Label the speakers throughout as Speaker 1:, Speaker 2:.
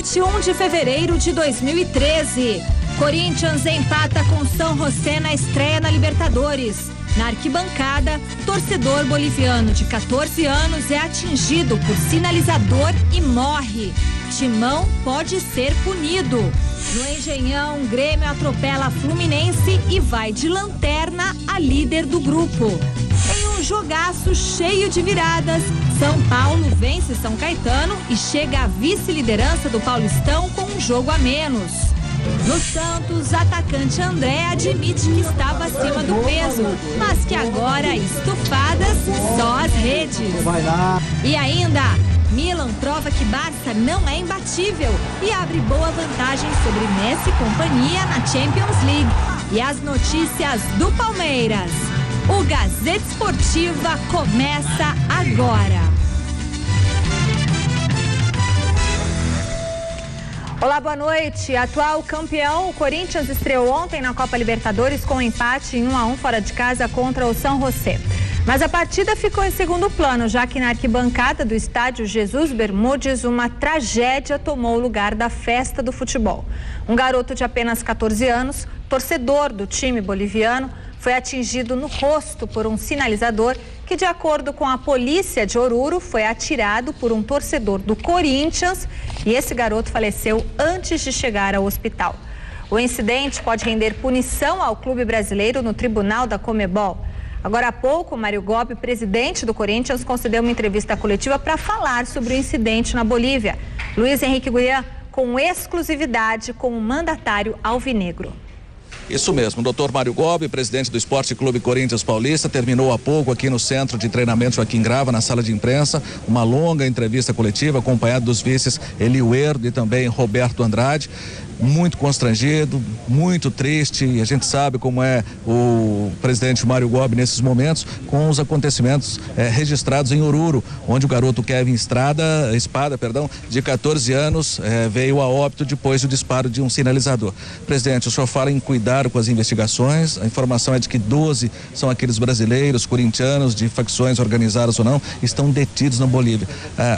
Speaker 1: 21 de fevereiro de 2013. Corinthians empata com São José na estreia na Libertadores. Na arquibancada, torcedor boliviano de 14 anos é atingido por sinalizador e morre. Timão pode ser punido. No Engenhão, Grêmio atropela a Fluminense e vai de lanterna a líder do grupo. Em um jogaço cheio de viradas, São Paulo vence São Caetano e chega à vice-liderança do Paulistão com um jogo a menos. No Santos, atacante André admite que estava acima do peso, mas que agora estufadas só as redes. E ainda, Milan prova que Barça não é imbatível e abre boa vantagem sobre Messi e companhia na Champions League. E as notícias do Palmeiras. O Gazeta Esportiva começa agora. Olá, boa noite. Atual campeão, o Corinthians estreou ontem na Copa Libertadores com um empate em 1-1 fora de casa contra o São José. Mas a partida ficou em segundo plano, já que na arquibancada do estádio Jesus Bermudes, uma tragédia tomou o lugar da festa do futebol. Um garoto de apenas 14 anos, torcedor do time boliviano, foi atingido no rosto por um sinalizador que, de acordo com a polícia de Oruro, foi atirado por um torcedor do Corinthians e esse garoto faleceu antes de chegar ao hospital. O incidente pode render punição ao clube brasileiro no Tribunal da Conmebol. Agora há pouco, Mário Gobi, presidente do Corinthians, concedeu uma entrevista coletiva para falar sobre o incidente na Bolívia. Luiz Henrique Guian, com exclusividade com o mandatário alvinegro.
Speaker 2: Isso mesmo, o doutor Mário Gobi, presidente do Esporte Clube Corinthians Paulista, terminou há pouco aqui no Centro de Treinamento Joaquim Grava, na sala de imprensa, uma longa entrevista coletiva acompanhado dos vices Elio Herdo e também Roberto Andrade. Muito constrangido, muito triste, e a gente sabe como é o presidente Mário Gobi nesses momentos, com os acontecimentos registrados em Oruro, onde o garoto Kevin Espada, de 14 anos, veio a óbito depois do disparo de um sinalizador. Presidente, o senhor fala em cuidar com as investigações, a informação é de que 12 são aqueles brasileiros, corintianos, de facções organizadas ou não, estão detidos na Bolívia.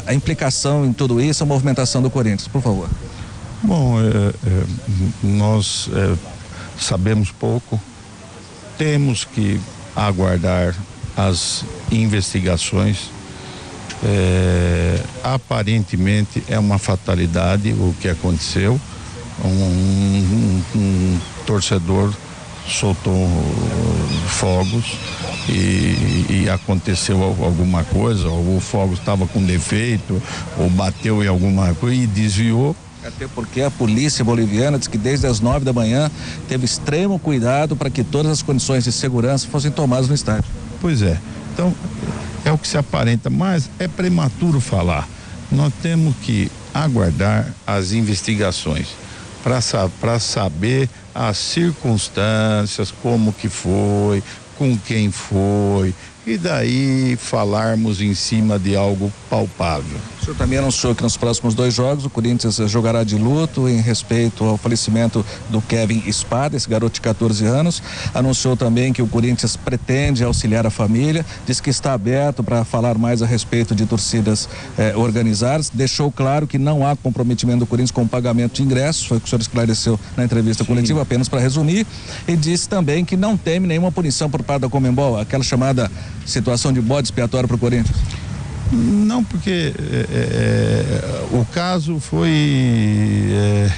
Speaker 2: A implicação em tudo isso, a movimentação do Corinthians, por favor.
Speaker 3: Bom, nós sabemos pouco, temos que aguardar as investigações. Aparentemente é uma fatalidade o que aconteceu. Um torcedor soltou fogos e aconteceu alguma coisa, ou o fogo estava com defeito, ou bateu em alguma coisa e desviou.
Speaker 2: Até porque a polícia boliviana diz que desde as 9 da manhã teve extremo cuidado para que todas as condições de segurança fossem tomadas no estádio.
Speaker 3: Pois é, então é o que se aparenta, mas é prematuro falar. Nós temos que aguardar as investigações para saber as circunstâncias, como que foi, com quem foi, e daí falarmos em cima de algo palpável.
Speaker 2: O senhor também anunciou que nos próximos 2 jogos o Corinthians jogará de luto em respeito ao falecimento do Kevin Espada, esse garoto de 14 anos. Anunciou também que o Corinthians pretende auxiliar a família, diz que está aberto para falar mais a respeito de torcidas organizadas. Deixou claro que não há comprometimento do Corinthians com o pagamento de ingressos, foi o que o senhor esclareceu na entrevista coletiva, apenas para resumir. E disse também que não teme nenhuma punição por parte da Conmebol, aquela chamada situação de bode expiatório para o Corinthians.
Speaker 3: Não, porque o caso foi,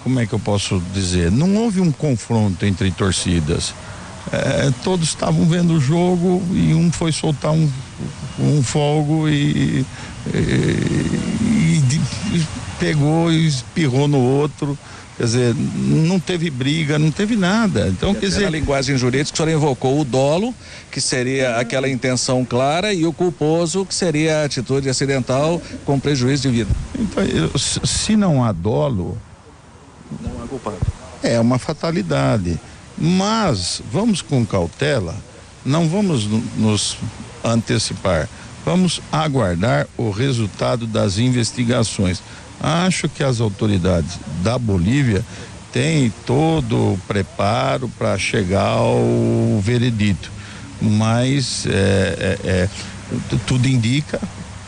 Speaker 3: como é que eu posso dizer, não houve um confronto entre torcidas, todos estavam vendo o jogo e um foi soltar um fogo e pegou e espirrou no outro. Quer dizer, não teve briga, não teve nada. Então, quer dizer,
Speaker 2: na linguagem jurídica, o senhor invocou o dolo, que seria aquela intenção clara, e o culposo, que seria a atitude acidental com prejuízo de vida.
Speaker 3: Então, se não há dolo,
Speaker 2: não há culpado.
Speaker 3: É uma fatalidade. Mas vamos com cautela, não vamos nos antecipar. Vamos aguardar o resultado das investigações. Acho que as autoridades da Bolívia têm todo o preparo para chegar ao veredito, mas tudo indica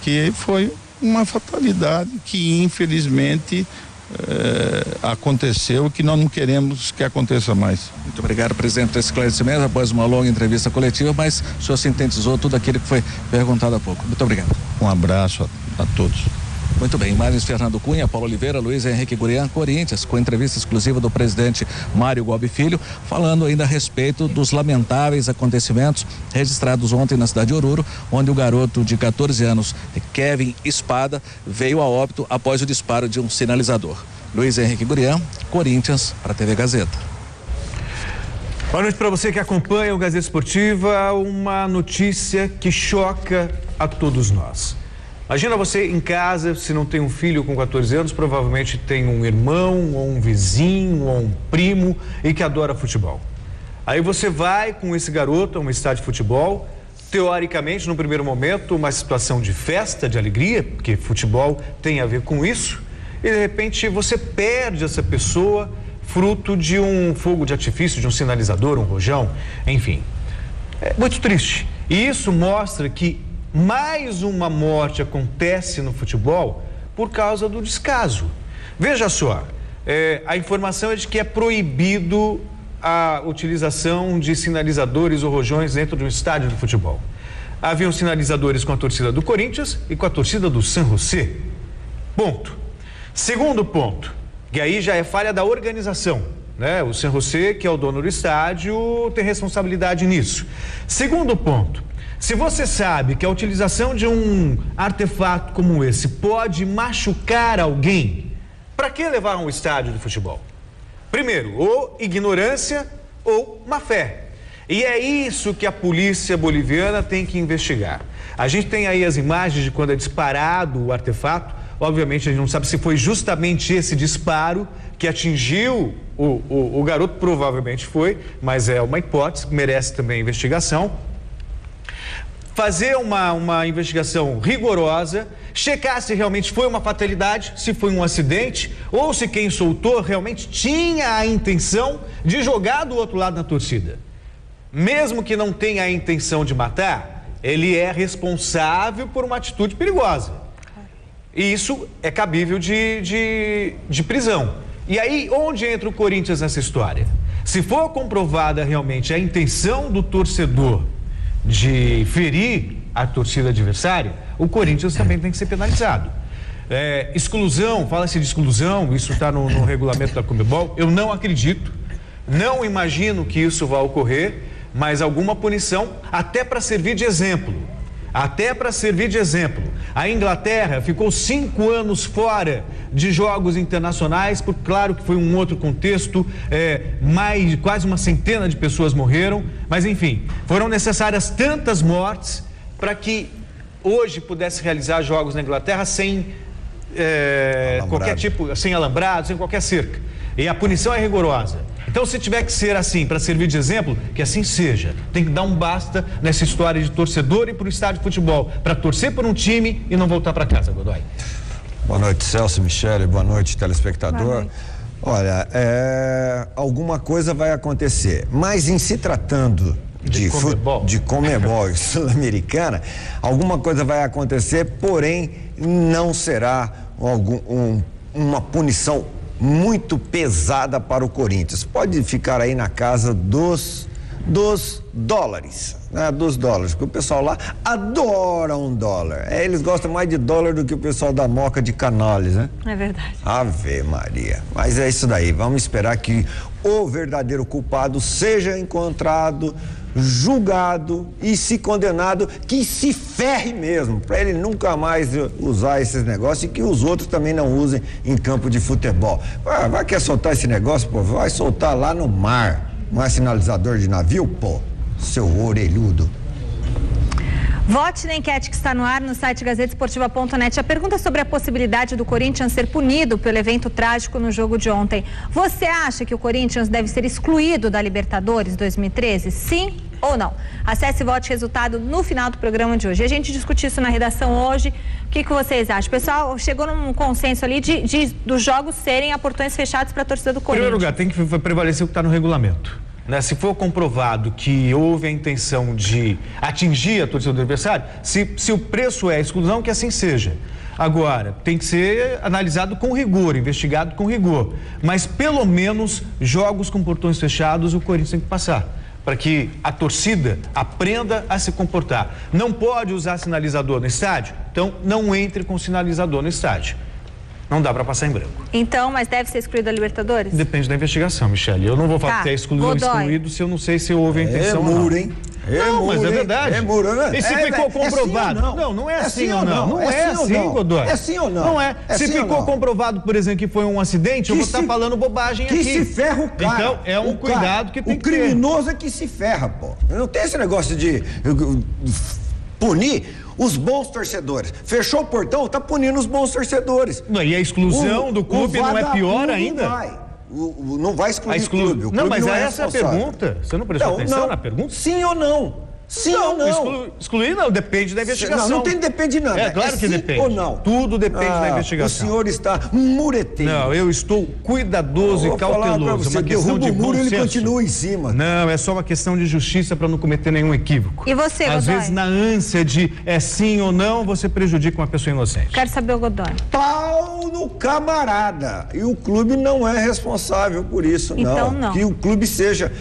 Speaker 3: que foi uma fatalidade que infelizmente aconteceu, que nós não queremos que aconteça mais.
Speaker 2: Muito obrigado, presidente, por esse esclarecimento após uma longa entrevista coletiva, mas o senhor sintetizou tudo aquilo que foi perguntado há pouco. Muito obrigado.
Speaker 3: Um abraço a todos.
Speaker 2: Muito bem, imagens Fernando Cunha, Paulo Oliveira, Luiz Henrique Gurian, Corinthians, com entrevista exclusiva do presidente Mário Gobi Filho, falando ainda a respeito dos lamentáveis acontecimentos registrados ontem na cidade de Oruro, onde o garoto de 14 anos, Kevin Espada, veio a óbito após o disparo de um sinalizador. Luiz Henrique Gurian, Corinthians, para a TV Gazeta.
Speaker 4: Boa noite para você que acompanha o Gazeta Esportiva, uma notícia que choca a todos nós. Imagina você em casa, se não tem um filho com 14 anos, provavelmente tem um irmão, ou um vizinho, ou um primo e que adora futebol. Aí você vai com esse garoto a um estádio de futebol, teoricamente, no primeiro momento, uma situação de festa, de alegria, porque futebol tem a ver com isso, e de repente você perde essa pessoa fruto de um fogo de artifício, de um sinalizador, um rojão, enfim. É muito triste. E isso mostra que mais uma morte acontece no futebol por causa do descaso. Veja só, a informação é de que é proibido a utilização de sinalizadores ou rojões dentro do estádio de futebol. Haviam sinalizadores com a torcida do Corinthians e com a torcida do San José. Ponto. Segundo ponto, que aí já é falha da organização, né? O San José, que é o dono do estádio, tem responsabilidade nisso. Segundo ponto, se você sabe que a utilização de um artefato como esse pode machucar alguém, para que levar a um estádio de futebol? Primeiro, ou ignorância ou má fé. E é isso que a polícia boliviana tem que investigar. A gente tem aí as imagens de quando é disparado o artefato. Obviamente a gente não sabe se foi justamente esse disparo que atingiu o garoto, provavelmente foi, mas é uma hipótese que merece também investigação. Fazer uma investigação rigorosa, checar se realmente foi uma fatalidade, se foi um acidente, ou se quem soltou realmente tinha a intenção de jogar do outro lado na torcida. Mesmo que não tenha a intenção de matar, ele é responsável por uma atitude perigosa. E isso é cabível de prisão. E aí, onde entra o Corinthians nessa história? Se for comprovada realmente a intenção do torcedor de ferir a torcida adversária, o Corinthians também tem que ser penalizado. Exclusão, fala-se de exclusão, isso está no regulamento da Conmebol. Eu não acredito, não imagino que isso vá ocorrer, mas alguma punição, até para servir de exemplo. Até para servir de exemplo. A Inglaterra ficou 5 anos fora de jogos internacionais, porque claro que foi um outro contexto, quase uma centena de pessoas morreram, mas enfim, foram necessárias tantas mortes para que hoje pudesse realizar jogos na Inglaterra sem qualquer tipo, sem alambrado, sem qualquer cerca. E a punição é rigorosa. Então, se tiver que ser assim, para servir de exemplo, que assim seja. Tem que dar um basta nessa história de torcedor e para o estádio de futebol, para torcer por um time e não voltar para casa, Godoy.
Speaker 5: Boa noite, Celso, Michele, boa noite, telespectador. Boa noite. Olha, alguma coisa vai acontecer, mas em se tratando de Conmebol e Sul-Americana, alguma coisa vai acontecer, porém não será uma punição muito pesada para o Corinthians. Pode ficar aí na casa dos dólares, né? Dos dólares, porque o pessoal lá adora um dólar. Eles gostam mais de dólar do que o pessoal da Moca de Canales, né?
Speaker 1: É verdade.
Speaker 5: Ave Maria. Mas é isso daí, vamos esperar que o verdadeiro culpado seja encontrado, julgado e, se condenado, que se ferre mesmo, para ele nunca mais usar esses negócios e que os outros também não usem em campo de futebol. Vai quer soltar esse negócio, pô? Vai soltar lá no mar. Não é sinalizador de navio, pô? Seu orelhudo.
Speaker 1: Vote na enquete que está no ar no site gazetesportiva.net. A pergunta é sobre a possibilidade do Corinthians ser punido pelo evento trágico no jogo de ontem. Você acha que o Corinthians deve ser excluído da Libertadores 2013? Sim ou não? Acesse e vote resultado no final do programa de hoje. A gente discutiu isso na redação hoje. O que vocês acham? O pessoal chegou num consenso ali dos jogos serem a portões fechados para a torcida do Corinthians.
Speaker 4: Em primeiro lugar, tem que prevalecer o que está no regulamento. Né? Se for comprovado que houve a intenção de atingir a torcida do adversário, se o preço é exclusão, que assim seja. Agora, tem que ser analisado com rigor, investigado com rigor. Mas, pelo menos, jogos com portões fechados, o Corinthians tem que passar, para que a torcida aprenda a se comportar. Não pode usar sinalizador no estádio? Então, não entre com sinalizador no estádio. Não dá para passar em branco.
Speaker 1: Então, mas deve ser excluído da Libertadores?
Speaker 4: Depende da investigação, Michele. Eu não vou falar que é excluído se eu não sei se houve a intenção ou não.
Speaker 5: Muro, hein?
Speaker 4: Não, mas é verdade.
Speaker 5: Né?
Speaker 4: E se ficou comprovado? Não é assim ou não. Não é assim, Godoy.
Speaker 5: É sim ou não?
Speaker 4: Não é. Se ficou comprovado, por exemplo, que foi um acidente, eu vou estar falando bobagem aqui.
Speaker 5: Que se ferra o cara.
Speaker 4: Então, é um cuidado que tem que ter.
Speaker 5: O criminoso é que se ferra, pô. Não tem esse negócio de punir os bons torcedores. Fechou o portão, tá punindo os bons torcedores.
Speaker 4: E a exclusão do clube não é pior ainda?
Speaker 5: Não vai excluir o clube.
Speaker 4: Não, mas essa é a pergunta. Você não prestou atenção na pergunta?
Speaker 5: Sim ou não? Sim ou não?
Speaker 4: Excluir não, depende da investigação.
Speaker 5: Não depende nada.
Speaker 4: É claro que depende.
Speaker 5: Ou não?
Speaker 4: Tudo depende da investigação.
Speaker 5: O senhor está mureteiro.
Speaker 4: Não, eu estou cuidadoso e cauteloso.
Speaker 5: Você derruba o muro e ele continua em cima.
Speaker 4: Não, é só uma questão de justiça para não cometer nenhum equívoco.
Speaker 1: E você, Godoy?
Speaker 4: Às vezes, na ânsia de sim ou não, você prejudica uma pessoa inocente.
Speaker 1: Quero saber o Godoy.
Speaker 5: Pau no camarada. E o clube não é responsável por isso,
Speaker 1: então, não.
Speaker 5: Que o clube seja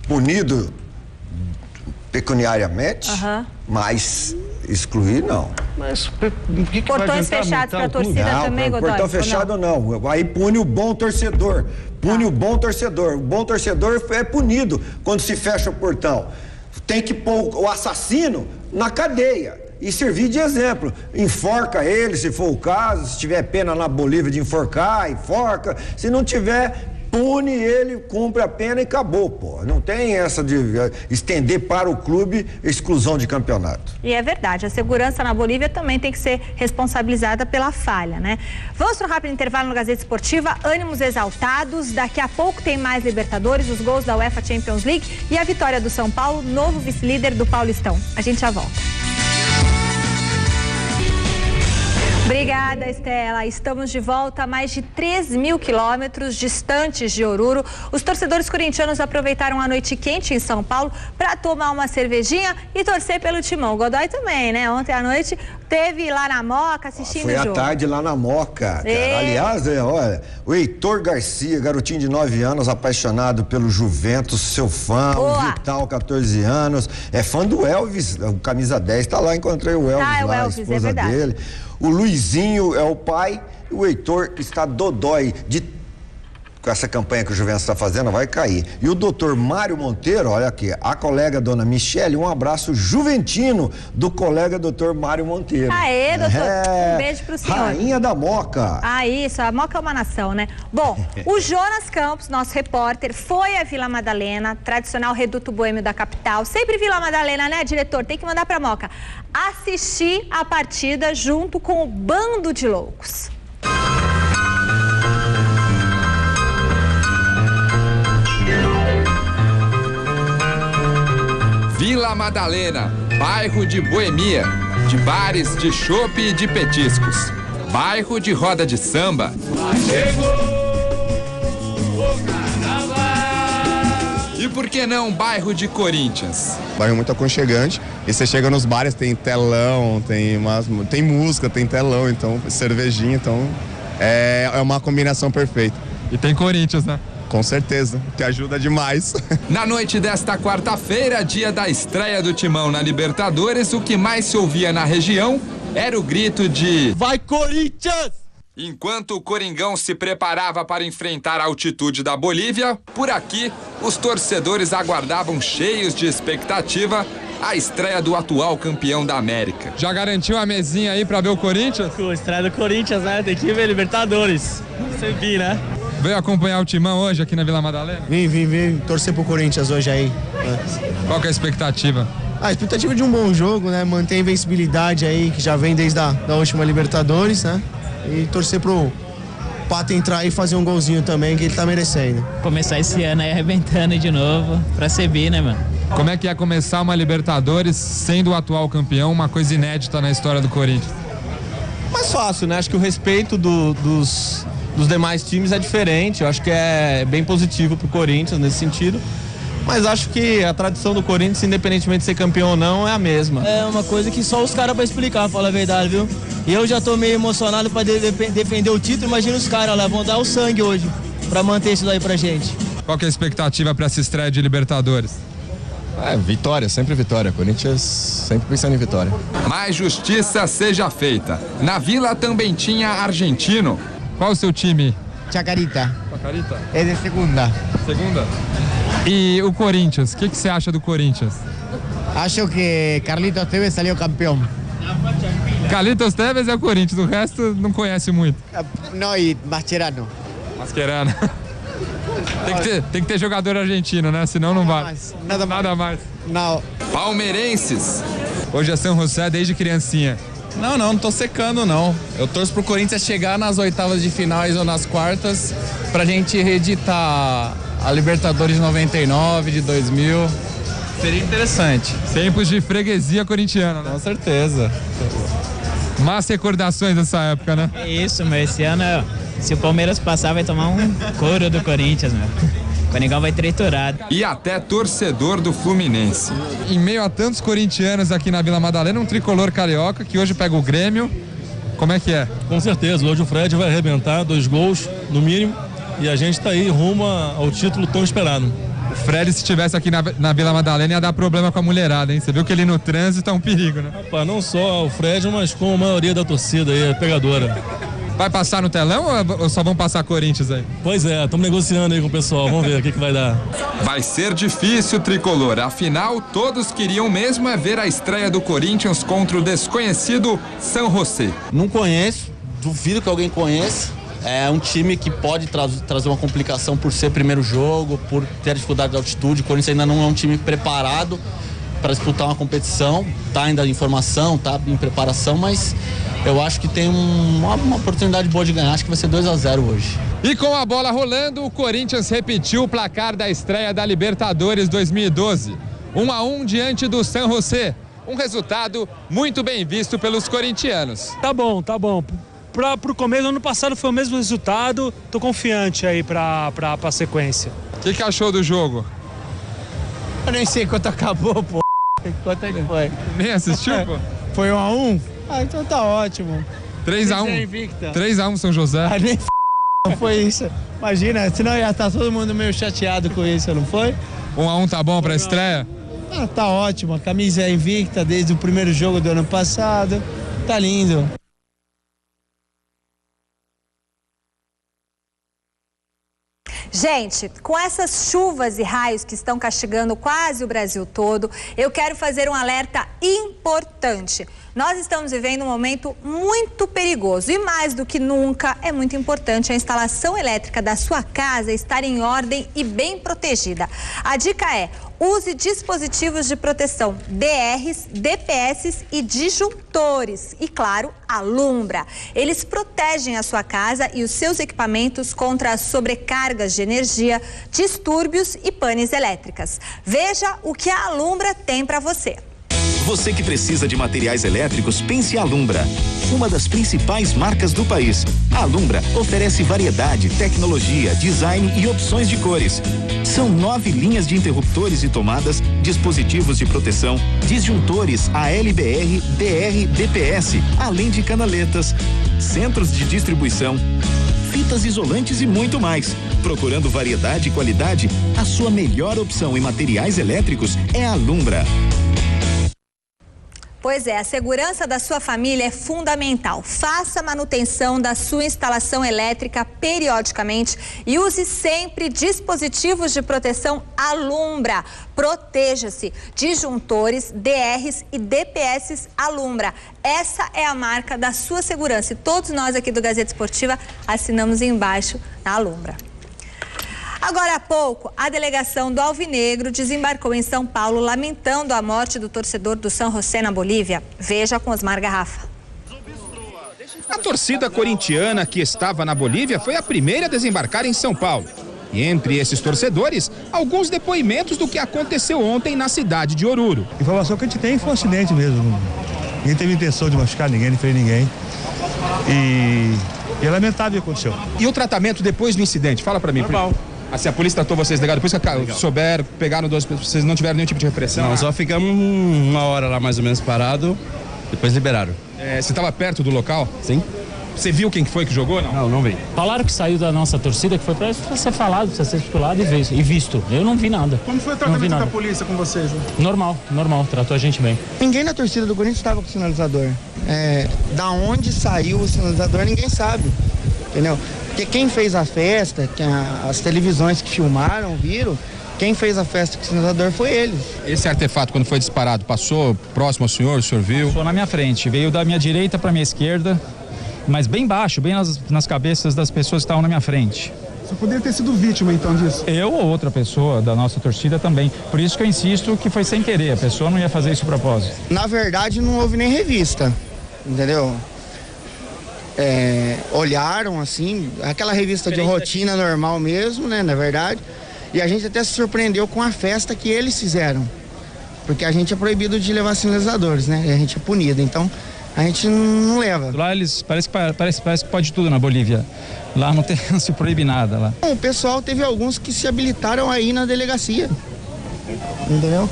Speaker 5: punido pecuniariamente, mas excluir não.
Speaker 4: Mas o que
Speaker 1: portões fechados para a torcida também, Godoy?
Speaker 5: Portão fechado não. Aí pune o bom torcedor. O bom torcedor. O bom torcedor é punido quando se fecha o portão. Tem que pôr o assassino na cadeia e servir de exemplo. Enforca ele, se for o caso. Se tiver pena na Bolívia de enforcar, enforca. Se não tiver, pune ele, cumpre a pena e acabou, pô. Não tem essa de estender para o clube exclusão de campeonato.
Speaker 1: E é verdade, a segurança na Bolívia também tem que ser responsabilizada pela falha, né? Vamos para um rápido intervalo no Gazeta Esportiva, ânimos exaltados, daqui a pouco tem mais Libertadores, os gols da UEFA Champions League e a vitória do São Paulo, novo vice-líder do Paulistão. A gente já volta. Obrigada, Estela. Estamos de volta a mais de 3.000 quilômetros distantes de Oruro. Os torcedores corintianos aproveitaram a noite quente em São Paulo para tomar uma cervejinha e torcer pelo Timão. Godoy também, né? Ontem à noite teve lá na Moca assistindo o jogo.
Speaker 5: Foi à tarde lá na Moca, cara. Aliás, olha, o Heitor Garcia, garotinho de 9 anos, apaixonado pelo Juventus, seu fã, o Vital, 14 anos, é fã do Elvis, o camisa 10, tá lá, encontrei o Elvis lá, a esposa dele. O Luizinho é o pai e o Heitor está dodói com essa campanha que o Juventus está fazendo, vai cair. E o doutor Mário Monteiro, olha aqui, a colega dona Michele, um abraço juventino do colega doutor Mário Monteiro.
Speaker 1: Aê, doutor, um beijo pro senhor.
Speaker 5: Rainha da Moca.
Speaker 1: Ah, isso, a Moca é uma nação, né? Bom, o Jonas Campos, nosso repórter, foi à Vila Madalena, tradicional reduto boêmio da capital. Sempre Vila Madalena, né, diretor? Tem que mandar pra Moca. Assistir a partida junto com o bando de loucos.
Speaker 6: Vila Madalena, bairro de boemia, de bares, de chopp e de petiscos. Bairro de roda de samba. E por que não bairro de Corinthians?
Speaker 7: Bairro muito aconchegante. E você chega nos bares, tem telão, tem música, tem telão, então cervejinha, então é uma combinação perfeita.
Speaker 8: E tem Corinthians, né?
Speaker 7: Com certeza, que ajuda demais.
Speaker 6: Na noite desta quarta-feira, dia da estreia do Timão na Libertadores, o que mais se ouvia na região era o grito de
Speaker 9: "Vai Corinthians!".
Speaker 6: Enquanto o Coringão se preparava para enfrentar a altitude da Bolívia, por aqui, os torcedores aguardavam cheios de expectativa a estreia do atual campeão da América.
Speaker 8: Já garantiu a mesinha aí para ver o Corinthians?
Speaker 9: A estreia do Corinthians, né? Tem que ver Libertadores. Você viu, né?
Speaker 8: Veio acompanhar o Timão hoje aqui na Vila Madalena?
Speaker 10: Vim torcer pro Corinthians hoje aí.
Speaker 8: Qual que é a expectativa?
Speaker 10: A expectativa de um bom jogo, né? Manter a invencibilidade aí, que já vem desde da última Libertadores, né? E torcer pro Pato entrar e fazer um golzinho também, que ele tá merecendo.
Speaker 11: Começar esse ano aí arrebentando de novo, pra ser bi, né, mano?
Speaker 8: Como é que é começar uma Libertadores sendo o atual campeão, uma coisa inédita na história do Corinthians?
Speaker 9: Mais fácil, né? Acho que o respeito dos demais times é diferente. Eu acho que é bem positivo pro Corinthians nesse sentido.
Speaker 12: mas acho que a tradição do Corinthians, independentemente de ser campeão ou não, é a mesma.
Speaker 9: É uma coisa que só os caras pra explicar, fala a verdade, viu? E eu já tô meio emocionado pra defender o título, imagina os caras lá, vão dar o sangue hoje pra manter isso daí pra gente.
Speaker 8: Qual que é a expectativa para essa estreia de Libertadores?
Speaker 7: Vitória, sempre vitória. Corinthians sempre pensando em vitória.
Speaker 6: Mais justiça seja feita. Na Vila também tinha argentino.
Speaker 8: Qual o seu time?
Speaker 13: Chacarita.
Speaker 8: Chacarita?
Speaker 13: É de segunda.
Speaker 8: Segunda? E o Corinthians, o que você acha do Corinthians?
Speaker 13: Acho que Carlitos Tevez saiu campeão.
Speaker 8: Carlitos Tevez é o Corinthians, o resto não conhece muito.
Speaker 13: Não, e Mascherano.
Speaker 8: Mascherano. Tem que ter jogador argentino, né? Senão não vai. Nada mais.
Speaker 13: Não.
Speaker 6: Palmeirenses.
Speaker 8: Hoje é São José desde criancinha.
Speaker 14: Não tô secando, não. Eu torço pro Corinthians chegar nas oitavas de finais ou nas quartas pra gente reeditar a Libertadores de 99, de 2000. Seria interessante.
Speaker 8: Tempos de freguesia corintiana, né?
Speaker 14: Com certeza.
Speaker 8: Más recordações dessa época, né?
Speaker 11: É isso, mas esse ano, se o Palmeiras passar, vai tomar um couro do Corinthians, meu. O Coringão vai triturar.
Speaker 6: E até torcedor do Fluminense.
Speaker 8: Em meio a tantos corintianos aqui na Vila Madalena, um tricolor carioca que hoje pega o Grêmio. Como é que é?
Speaker 15: Com certeza, hoje o Fred vai arrebentar 2 gols, no mínimo, e a gente tá aí rumo ao título tão esperado.
Speaker 8: O Fred, se estivesse aqui na Vila Madalena, ia dar problema com a mulherada, hein? Você viu que ele no trânsito é um perigo, né?
Speaker 15: Rapaz, não só o Fred, mas com a maioria da torcida aí, é pegadora.
Speaker 8: Vai passar no telão ou só vão passar Corinthians aí?
Speaker 15: Pois é, estamos negociando aí com o pessoal, vamos ver o que vai dar.
Speaker 6: Vai ser difícil, tricolor. Afinal, todos queriam mesmo ver a estreia do Corinthians contra o desconhecido São José.
Speaker 12: Não conheço, duvido que alguém conheça. É um time que pode trazer uma complicação por ser primeiro jogo, por ter dificuldade de altitude. O Corinthians ainda não é um time preparado para disputar uma competição. Tá ainda em formação, tá em preparação, mas eu acho que tem uma oportunidade boa de ganhar. Acho que vai ser 2-0 hoje.
Speaker 8: E com a bola rolando, o Corinthians repetiu o placar da estreia da Libertadores 2012. 1-1 diante do São José. Um resultado muito bem visto pelos corintianos.
Speaker 16: Tá bom. Pro começo do ano passado foi o mesmo resultado. Tô confiante aí pra sequência.
Speaker 8: O que achou do jogo?
Speaker 13: Eu nem sei quanto acabou, pô. Quanto é que foi?
Speaker 8: Nem assistiu, pô?
Speaker 13: Foi 1-1? Ah, então tá ótimo.
Speaker 8: 3-1. 3-1 São José.
Speaker 13: Ah, nem não foi isso. Imagina, senão ia estar todo mundo meio chateado com isso, não foi?
Speaker 8: 1-1 tá bom pra estreia?
Speaker 13: Ah, tá ótimo. A camisa é invicta desde o primeiro jogo do ano passado. Tá lindo.
Speaker 1: Gente, com essas chuvas e raios que estão castigando quase o Brasil todo, eu quero fazer um alerta importante. Nós estamos vivendo um momento muito perigoso e mais do que nunca é muito importante a instalação elétrica da sua casa estar em ordem e bem protegida. A dica é: use dispositivos de proteção DRs, DPS e disjuntores. E claro, Alumbra. Eles protegem a sua casa e os seus equipamentos contra as sobrecargas de energia, distúrbios e panes elétricas. Veja o que a Alumbra tem para você.
Speaker 17: Você que precisa de materiais elétricos, pense Alumbra, uma das principais marcas do país. A Alumbra oferece variedade, tecnologia, design e opções de cores. São 9 linhas de interruptores e tomadas, dispositivos de proteção, disjuntores ALBR, DR, DPS, além de canaletas, centros de distribuição, fitas isolantes e muito mais. Procurando variedade e qualidade, a sua melhor opção em materiais elétricos é a Alumbra.
Speaker 1: Pois é, a segurança da sua família é fundamental. Faça a manutenção da sua instalação elétrica periodicamente e use sempre dispositivos de proteção Alumbra. Proteja-se. Disjuntores, DRs e DPS Alumbra. Essa é a marca da sua segurança e todos nós aqui do Gazeta Esportiva assinamos embaixo na Alumbra. Agora há pouco, a delegação do Alvinegro desembarcou em São Paulo lamentando a morte do torcedor do São José na Bolívia. Veja com Osmar Garrafa.
Speaker 18: A torcida corintiana que estava na Bolívia foi a primeira a desembarcar em São Paulo. E entre esses torcedores, alguns depoimentos do que aconteceu ontem na cidade de Oruro.
Speaker 19: A informação que a gente tem foi um acidente mesmo. Ninguém teve intenção de machucar ninguém, não fez ninguém. E é lamentável o que aconteceu.
Speaker 18: E o tratamento depois do incidente? Fala pra mim.
Speaker 19: Normal.
Speaker 18: Assim, a polícia tratou vocês legal, depois que souberam, pegaram 12 pessoas, vocês não tiveram nenhum tipo de repressão?
Speaker 20: Não, só ficamos uma hora lá mais ou menos parado, depois liberaram.
Speaker 18: Você estava perto do local?
Speaker 20: Sim.
Speaker 18: Você viu quem foi que jogou, não?
Speaker 20: Não vi.
Speaker 21: Falaram que saiu da nossa torcida, que foi para ser falado, precisa ser estipulado e visto. Eu não vi nada.
Speaker 22: Como foi o tratamento da polícia com vocês? Né?
Speaker 21: Normal, tratou a gente bem.
Speaker 23: Ninguém na torcida do Corinthians estava com o sinalizador. Da onde saiu o sinalizador, ninguém sabe, entendeu? Porque quem fez a festa, as televisões que filmaram, viram, quem fez a festa com o sinalizador foi eles.
Speaker 18: Esse artefato, quando foi disparado, passou próximo ao senhor, o senhor viu?
Speaker 21: Passou na minha frente, veio da minha direita para minha esquerda, mas bem baixo, bem nas cabeças das pessoas que estavam na minha frente.
Speaker 22: Você poderia ter sido vítima, então, disso?
Speaker 21: Eu ou outra pessoa da nossa torcida também. Por isso que eu insisto que foi sem querer, a pessoa não ia fazer isso de propósito.
Speaker 23: Na verdade, não houve nem revista, entendeu? Olharam, assim, aquela revista de rotina normal mesmo, né, na verdade. E a gente até se surpreendeu com a festa que eles fizeram. Porque a gente é proibido de levar sinalizadores, né? E a gente é punido, então a gente não leva.
Speaker 21: Lá eles parece que pode tudo na Bolívia. Lá não se proíbe nada lá.
Speaker 23: O pessoal teve alguns que se habilitaram aí na delegacia. Entendeu?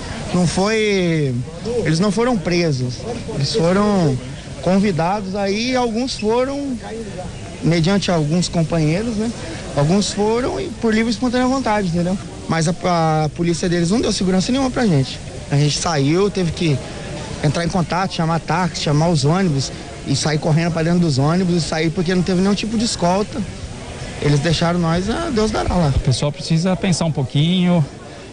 Speaker 23: Eles não foram presos. Eles foram convidados aí, alguns foram mediante alguns companheiros, né? Alguns foram por livre e espontânea vontade, entendeu? Mas a polícia deles não deu segurança nenhuma pra gente. A gente saiu, teve que entrar em contato, chamar táxi, chamar os ônibus e sair correndo para dentro dos ônibus e sair porque não teve nenhum tipo de escolta. Eles deixaram nós, Deus dará lá.
Speaker 21: O pessoal precisa pensar um pouquinho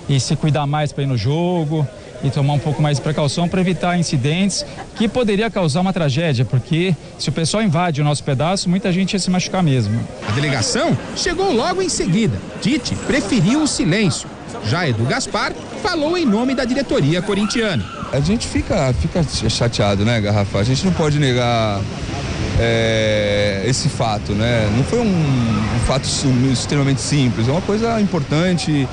Speaker 21: e se cuidar mais para ir no jogo e tomar um pouco mais de precaução para evitar incidentes que poderia causar uma tragédia, porque se o pessoal invade o nosso pedaço, muita gente ia se machucar mesmo.
Speaker 18: A delegação chegou logo em seguida. Tite preferiu o silêncio. Já Edu Gaspar falou em nome da diretoria corintiana.
Speaker 2: A gente fica chateado, né, Garrafa? A gente não pode negar esse fato, né? Não foi um fato extremamente simples, é uma coisa importante,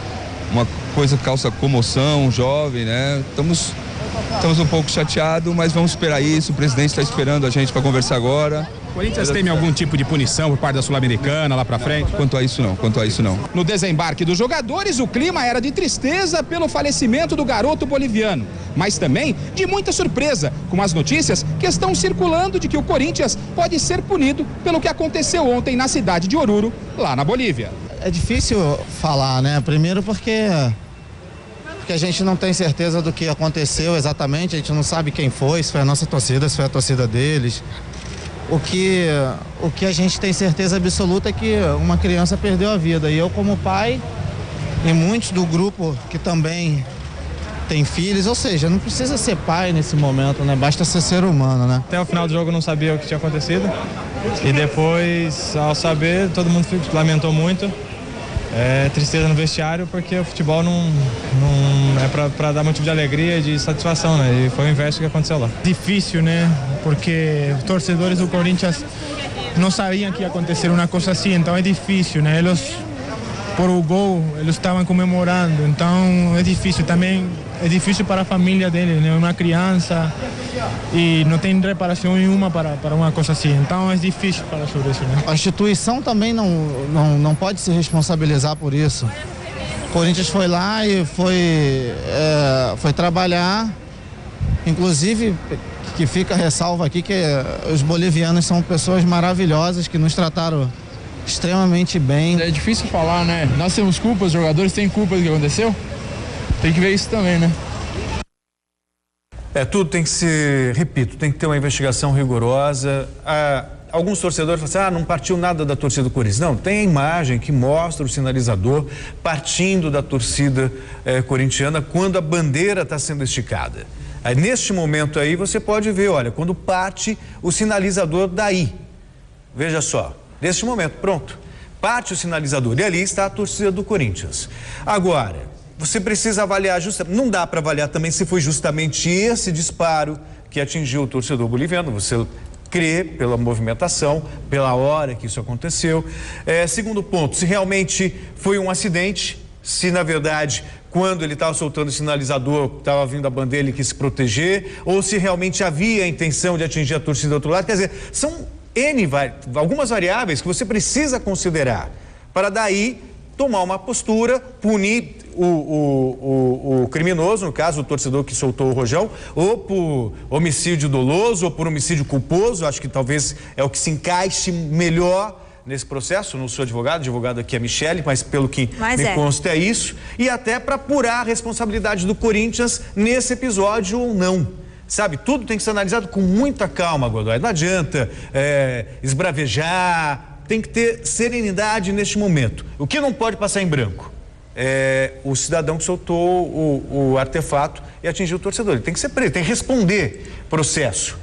Speaker 2: uma coisa que causa comoção, jovem, né? Estamos um pouco chateados, mas vamos esperar isso. O presidente está esperando a gente para conversar agora.
Speaker 18: O Corinthians teme algum tipo de punição por parte da Sul-Americana lá pra frente?
Speaker 2: Quanto a isso não.
Speaker 18: No desembarque dos jogadores, o clima era de tristeza pelo falecimento do garoto boliviano, mas também de muita surpresa com as notícias que estão circulando de que o Corinthians pode ser punido pelo que aconteceu ontem na cidade de Oruro, lá na Bolívia.
Speaker 23: É difícil falar, né? Primeiro porque a gente não tem certeza do que aconteceu exatamente, a gente não sabe quem foi, se foi a nossa torcida, se foi a torcida deles. O que a gente tem certeza absoluta é que uma criança perdeu a vida. E eu, como pai, e muitos do grupo que também tem filhos, ou seja, não precisa ser pai nesse momento, né? Basta ser humano, né?
Speaker 21: Até o final do jogo eu não sabia o que tinha acontecido. E depois, ao saber, todo mundo lamentou muito. Tristeza no vestiário, porque o futebol não é para dar motivo de alegria e de satisfação, né? E foi o inverso que aconteceu lá.
Speaker 22: Difícil, né? Porque os torcedores do Corinthians não sabiam que ia acontecer uma coisa assim, então é difícil, né? Eles, por o gol, eles estavam comemorando, então é difícil também. É difícil para a família dele, né? Uma criança e não tem reparação nenhuma para uma coisa assim. Então é difícil falar sobre isso, né?
Speaker 23: A instituição também não pode se responsabilizar por isso. O Corinthians foi lá e foi trabalhar. Inclusive, que fica a ressalva aqui que os bolivianos são pessoas maravilhosas que nos trataram extremamente bem.
Speaker 14: É difícil falar, né? Nós temos culpa, os jogadores têm culpa do que aconteceu. Tem que ver isso também, né?
Speaker 4: Tudo tem que ser, repito, tem que ter uma investigação rigorosa. Alguns torcedores falam assim, não partiu nada da torcida do Corinthians. Não, tem a imagem que mostra o sinalizador partindo da torcida corintiana quando a bandeira está sendo esticada. Aí, neste momento aí, você pode ver, olha, quando parte o sinalizador daí. Veja só, neste momento, pronto. Parte o sinalizador e ali está a torcida do Corinthians. Agora, você precisa avaliar não dá para avaliar também se foi justamente esse disparo que atingiu o torcedor boliviano. Você crê pela movimentação, pela hora que isso aconteceu. Segundo ponto, se realmente foi um acidente, se na verdade, quando ele estava soltando o sinalizador, estava vindo a bandeira, ele quis se proteger, ou se realmente havia a intenção de atingir a torcida do outro lado. Quer dizer, são algumas variáveis que você precisa considerar para daí tomar uma postura, punir o criminoso, no caso o torcedor que soltou o rojão, ou por homicídio doloso ou por homicídio culposo. Acho que talvez é o que se encaixe melhor nesse processo. Não sou advogado aqui é a Michele, mas pelo que me consta é isso. E até para apurar a responsabilidade do Corinthians nesse episódio ou não. Sabe, tudo tem que ser analisado com muita calma, Godoy. Não adianta esbravejar, tem que ter serenidade neste momento. O que não pode passar em branco é o cidadão que soltou o artefato e atingiu o torcedor. Ele tem que ser preso, tem que responder processo.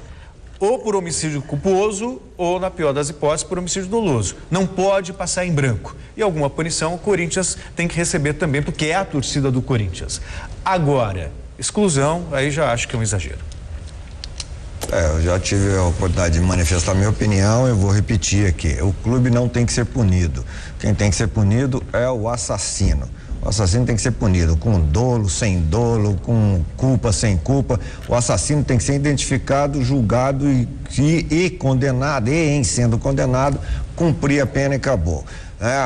Speaker 4: Ou por homicídio culposo, ou, na pior das hipóteses, por homicídio doloso. Não pode passar em branco. E alguma punição o Corinthians tem que receber também, porque é a torcida do Corinthians. Agora, exclusão, aí já acho que é um exagero.
Speaker 3: Eu já tive a oportunidade de manifestar minha opinião, eu vou repetir aqui. O clube não tem que ser punido. Quem tem que ser punido é o assassino. O assassino tem que ser punido com dolo, sem dolo, com culpa, sem culpa. O assassino tem que ser identificado, julgado e condenado, e em sendo condenado, cumprir a pena e acabou.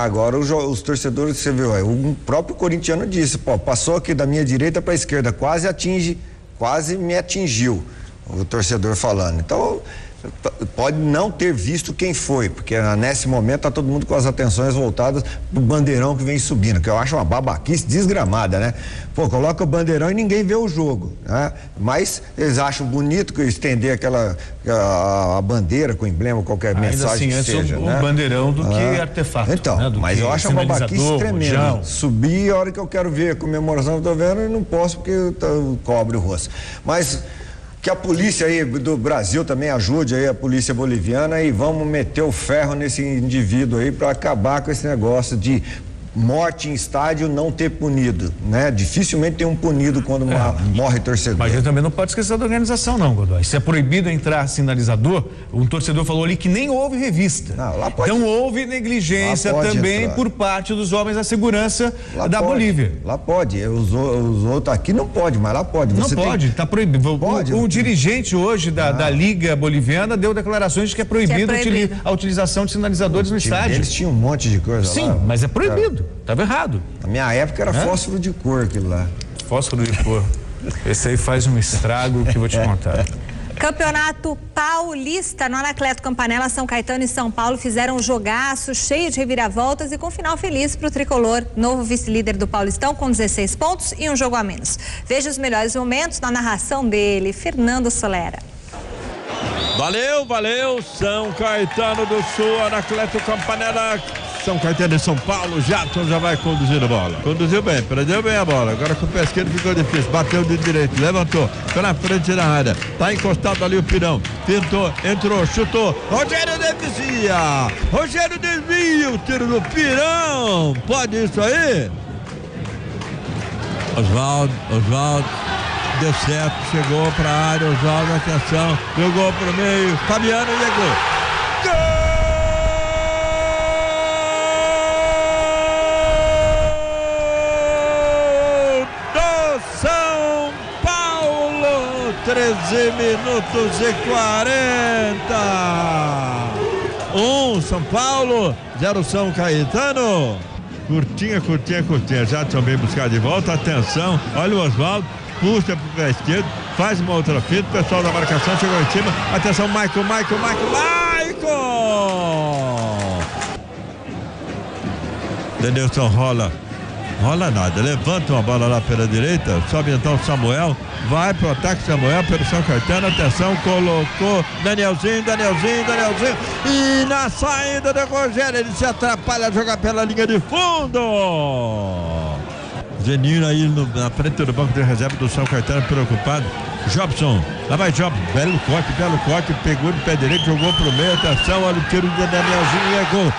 Speaker 3: Agora os torcedores, você viu, o próprio corintiano disse, passou aqui da minha direita para a esquerda, quase me atingiu, o torcedor falando. Então, pode não ter visto quem foi, porque nesse momento tá todo mundo com as atenções voltadas pro bandeirão que vem subindo, que eu acho uma babaquice desgramada, né? Coloca o bandeirão e ninguém vê o jogo, né? Mas eles acham bonito que estender a bandeira com emblema, qualquer mensagem que seja, né?
Speaker 4: O bandeirão do que artefato.
Speaker 3: Então, né? Mas eu acho uma babaquice tremenda. Subir a hora que eu quero ver a comemoração, eu tô vendo e não posso porque cobre o rosto. Mas que a polícia aí do Brasil também ajude aí a polícia boliviana e vamos meter o ferro nesse indivíduo aí para acabar com esse negócio de morte em estádio não ter punido, né? Dificilmente tem um punido quando morre torcedor.
Speaker 4: Mas a gente também não pode esquecer da organização, não, Godoy. Se é proibido entrar sinalizador, um torcedor falou ali que nem houve revista. Então houve negligência também por parte dos homens da segurança da Bolívia.
Speaker 3: Lá pode, os outros aqui não pode, mas lá pode.
Speaker 4: Não pode, tá proibido. O dirigente hoje da Liga Boliviana deu declarações de que é proibido a utilização de sinalizadores no estádio.
Speaker 3: Eles tinham um monte de coisa lá.
Speaker 4: Sim, mas é proibido. Estava errado.
Speaker 3: Na minha época era fósforo de cor aquilo lá.
Speaker 4: Fósforo de cor. Esse aí faz um estrago que eu vou te contar.
Speaker 1: Campeonato Paulista, no Anacleto Campanella, São Caetano e São Paulo fizeram um jogaço cheio de reviravoltas e com final feliz para o tricolor, novo vice-líder do Paulistão, com 16 pontos e um jogo a menos. Veja os melhores momentos na narração dele, Fernando Solera.
Speaker 5: Valeu, São Caetano do Sul, Anacleto Campanella, São Caetano e São Paulo. Jadson já vai conduzindo a bola. Conduziu bem, perdeu bem a bola. Agora com o pé esquerdo ficou difícil. Bateu de direito, levantou pela frente da área. Tá encostado ali o Pirão. Pintou, entrou, chutou. Rogério desvia. Rogério desvia o tiro do Pirão. Pode isso aí? Oswaldo. Deu certo, chegou para a área, Oswaldo, atenção, jogou para o meio, Fabiano chegou. Gol do São Paulo, 13 minutos e 40. São Paulo, 0 São Caetano. Curtinha. Jadson vem buscar de volta, atenção, olha o Oswaldo. Puxa pro pé esquerdo, faz uma outra fita, o pessoal da marcação chegou em cima, atenção, Michael! Denilson rola nada, levanta uma bola lá pela direita, sobe então Samuel, vai pro ataque Samuel pelo São Caetano, atenção, colocou Danielzinho, e na saída do Rogério, ele se atrapalha a jogar pela linha de fundo. Geninho aí na frente do banco de reserva do São Caetano, preocupado. Jobson, lá vai Jobson, belo corte, pegou de pé direito, jogou pro meio, atenção, olha o tiro de Danielzinho e é gol.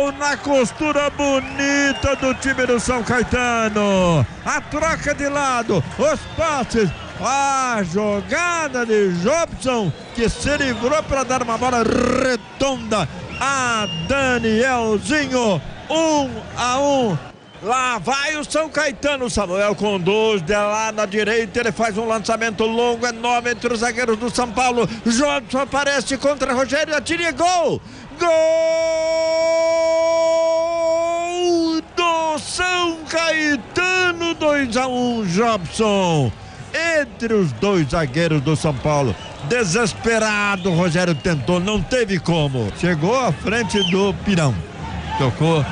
Speaker 5: Gol! Na costura bonita do time do São Caetano. A troca de lado, os passes. A jogada de Jobson, que se livrou para dar uma bola redonda a Danielzinho. 1-1 Lá vai o São Caetano, Samuel conduz de lá na direita, ele faz um lançamento longo, enorme entre os zagueiros do São Paulo. Jobson aparece contra Rogério, atira e gol! Gol do São Caetano, 2-1, Jobson. Entre os dois zagueiros do São Paulo. Desesperado, Rogério tentou, não teve como. Chegou à frente do Pirão. Tocou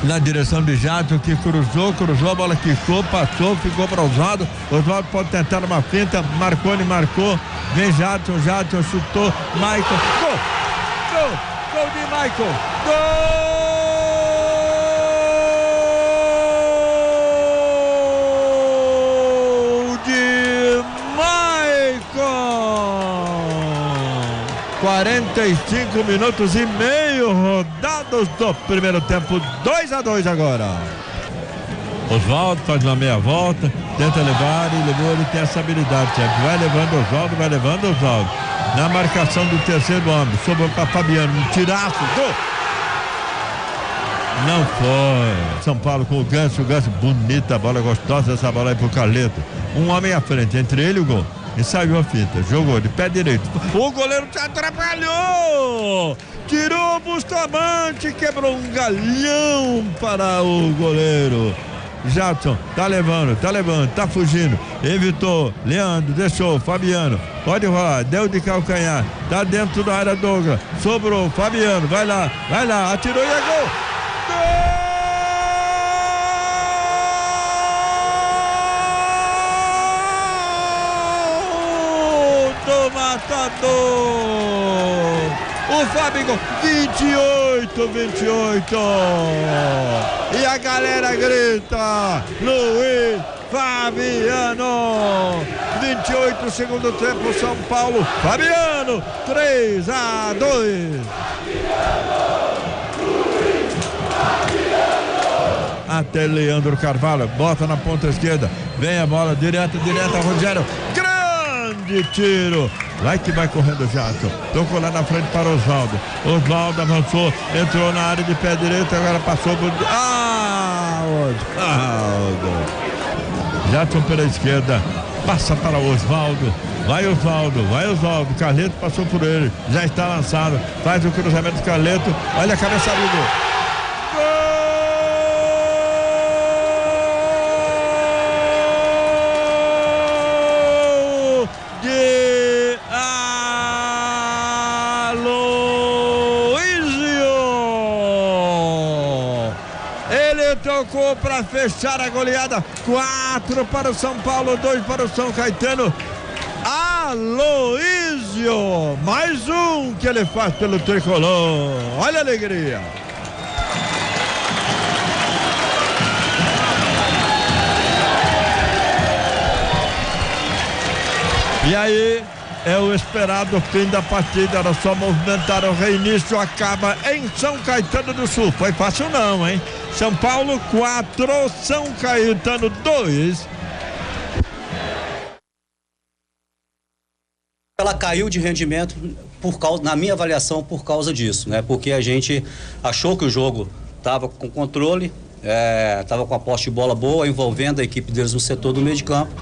Speaker 5: na direção de Jadson, que cruzou, a bola quicou, passou, ficou para Oswaldo. Oswaldo pode tentar uma finta, Marconi marcou, vem Jadson chutou, Michael, gol de Michael, gol de Michael. 45 minutos e meio rodados do primeiro tempo, 2-2 agora. Oswaldo faz uma meia volta, tenta levar e levou, ele tem essa habilidade sempre. Vai levando Oswaldo. Na marcação do terceiro homem, sobrou para Fabiano, um tiraço, gol! Não foi. São Paulo com o Ganso, bonita a bola, gostosa essa bola aí pro Carleto. Um homem à frente, entre ele e o gol. Ensaiou a fita, jogou de pé direito. O goleiro se atrapalhou! Tirou o Bustamante, quebrou um galhão para o goleiro. Jadson, tá levando, tá fugindo. Evitou, Leandro, deixou, Fabiano. Pode rolar, deu de calcanhar. Tá dentro da área Douglas. Sobrou, Fabiano, vai lá, atirou e é gol! Matador, o Fábio, 28. E a galera grita, Luiz Fabiano, 28 segundo tempo, São Paulo, Fabiano, 3-2. Até Leandro Carvalho, bota na ponta esquerda, vem a bola direta, Rogério, grande tiro. Vai que vai correndo o Jadson. Tocou lá na frente para Oswaldo. Oswaldo avançou, entrou na área de pé direito, agora passou por. Oswaldo. Jadson pela esquerda, passa para Oswaldo. Vai Oswaldo. Carleto passou por ele, já está lançado. Faz o cruzamento do Carleto. Olha a cabeça do gol. Tocou para fechar a goleada, 4 para o São Paulo, 2 para o São Caetano. Aloísio, mais um que ele faz pelo tricolor. Olha a alegria. E aí é o esperado fim da partida, era só movimentar, o reinício acaba em São Caetano do Sul. Foi fácil não, hein? São Paulo 4, São Caetano 2.
Speaker 7: Ela caiu de rendimento na minha avaliação, por causa disso, né? Porque a gente achou que o jogo estava com controle, estava com a posse de bola boa, envolvendo a equipe deles no setor do meio de campo.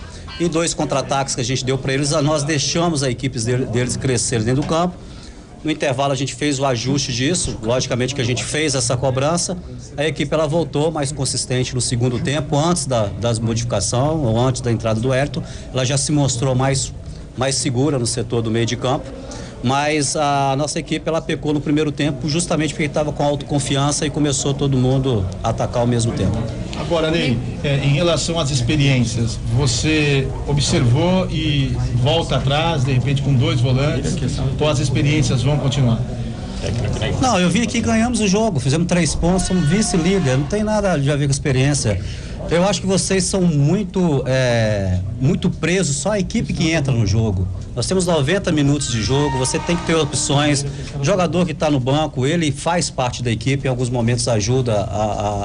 Speaker 7: E 2 contra-ataques que a gente deu para eles, nós deixamos a equipe deles crescer dentro do campo. No intervalo a gente fez o ajuste disso, logicamente que a gente fez essa cobrança. A equipe ela voltou mais consistente no segundo tempo, antes das modificações, ou antes da entrada do Ayrton. Ela já se mostrou mais segura no setor do meio de campo. Mas a nossa equipe ela pecou no primeiro tempo justamente porque estava com autoconfiança e começou todo mundo a atacar ao mesmo tempo.
Speaker 9: Agora, Ney, em relação às experiências, você observou e volta atrás, de repente com 2 volantes, ou as experiências vão continuar?
Speaker 7: Não, eu vim aqui e ganhamos o jogo, fizemos 3 pontos, somos vice-líder, não tem nada a ver com experiência. Eu acho que vocês são muito presos, só a equipe que entra no jogo. Nós temos 90 minutos de jogo, você tem que ter opções. O jogador que está no banco, ele faz parte da equipe, em alguns momentos ajuda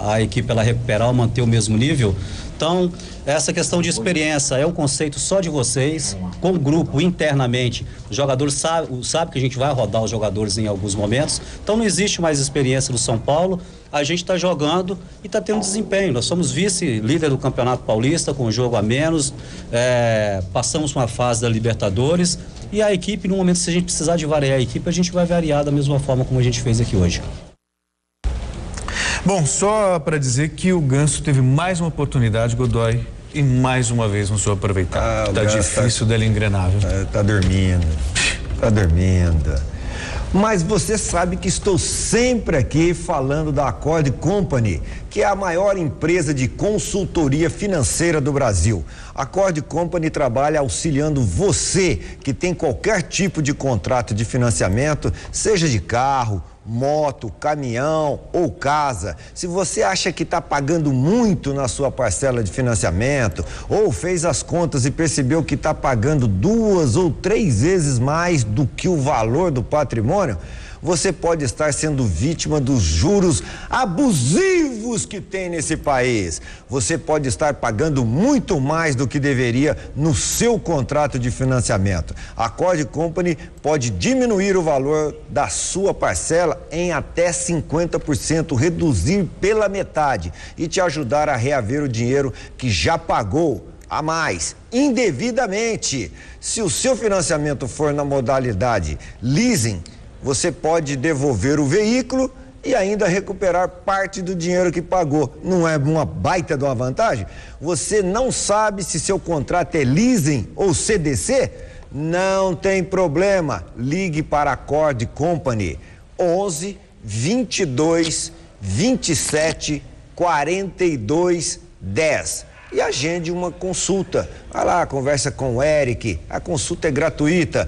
Speaker 7: a equipe a recuperar ou manter o mesmo nível. Então, essa questão de experiência é um conceito só de vocês, com o grupo internamente. O jogador sabe que a gente vai rodar os jogadores em alguns momentos. Então, não existe mais experiência no São Paulo. a gente está jogando e está tendo desempenho. Nós somos vice-líder do Campeonato Paulista com um jogo a menos, passamos uma fase da Libertadores e a equipe, no momento, se a gente precisar de variar a equipe, a gente vai variar da mesma forma como a gente fez aqui hoje.
Speaker 4: Bom, só para dizer que o Ganso teve mais uma oportunidade, Godoy, e mais uma vez não soube aproveitar. Tá difícil dele engrenar, viu?
Speaker 3: Tá dormindo. Mas você sabe que estou sempre aqui falando da Accord Company, que é a maior empresa de consultoria financeira do Brasil. A Accord Company trabalha auxiliando você que tem qualquer tipo de contrato de financiamento, seja de carro, moto, caminhão ou casa. Se você acha que está pagando muito na sua parcela de financiamento ou fez as contas e percebeu que está pagando 2 ou 3 vezes mais do que o valor do patrimônio, você pode estar sendo vítima dos juros abusivos que tem nesse país. Você pode estar pagando muito mais do que deveria no seu contrato de financiamento. A Accord Company pode diminuir o valor da sua parcela em até 50%, reduzir pela metade e te ajudar a reaver o dinheiro que já pagou a mais, indevidamente. Se o seu financiamento for na modalidade leasing, você pode devolver o veículo e ainda recuperar parte do dinheiro que pagou. Não é uma baita de uma vantagem? Você não sabe se seu contrato é leasing ou CDC? Não tem problema. Ligue para a Accord Company 11 22 27 42 10 e agende uma consulta. Vai lá, conversa com o Eric. A consulta é gratuita.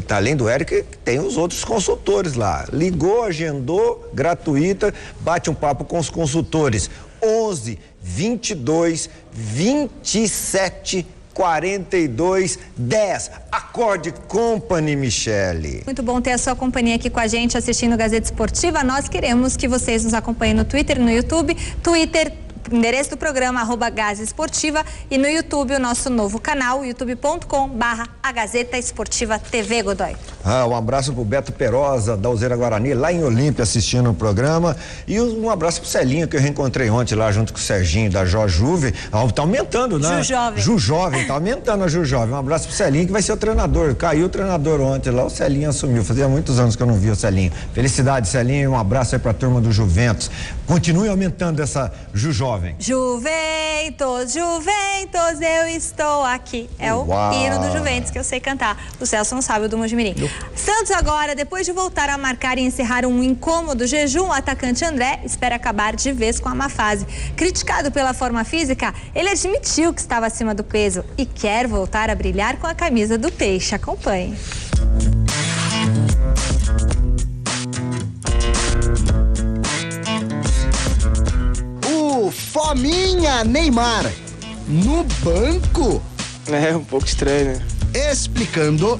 Speaker 3: Além do Eric, tem os outros consultores lá. Ligou, agendou, gratuita, bate um papo com os consultores. 11 22 27 42 10. Accord Company, Michele.
Speaker 1: Muito bom ter a sua companhia aqui com a gente assistindo Gazeta Esportiva. Nós queremos que vocês nos acompanhem no Twitter, no YouTube. Endereço do programa @Gazeta Esportiva e no YouTube o nosso novo canal, youtube.com/A Gazeta Esportiva TV, Godoy.
Speaker 3: Um abraço pro Beto Perosa, da Alzeira Guarani, lá em Olímpia, assistindo o programa, e um abraço pro Celinho, que eu reencontrei ontem lá junto com o Serginho da Juve. Tá aumentando, né? Jovem, tá aumentando a Jovem. Um abraço pro Celinho, que vai ser o treinador. Caiu o treinador ontem lá, o Celinho assumiu. Fazia muitos anos que eu não via o Celinho. Felicidade, Celinho, e um abraço aí pra turma do Juventus. Continue aumentando essa Jovem.
Speaker 1: Juventus, eu estou aqui. É o hino do Juventus que eu sei cantar. O Celso não sabe, o do Mojimirim. Santos agora, depois de voltar a marcar e encerrar um incômodo jejum, o atacante André espera acabar de vez com a má fase. Criticado pela forma física, ele admitiu que estava acima do peso e quer voltar a brilhar com a camisa do Peixe. Acompanhe.
Speaker 10: Fominha Neymar no banco?
Speaker 11: É um pouco estranho, né?
Speaker 10: Explicando,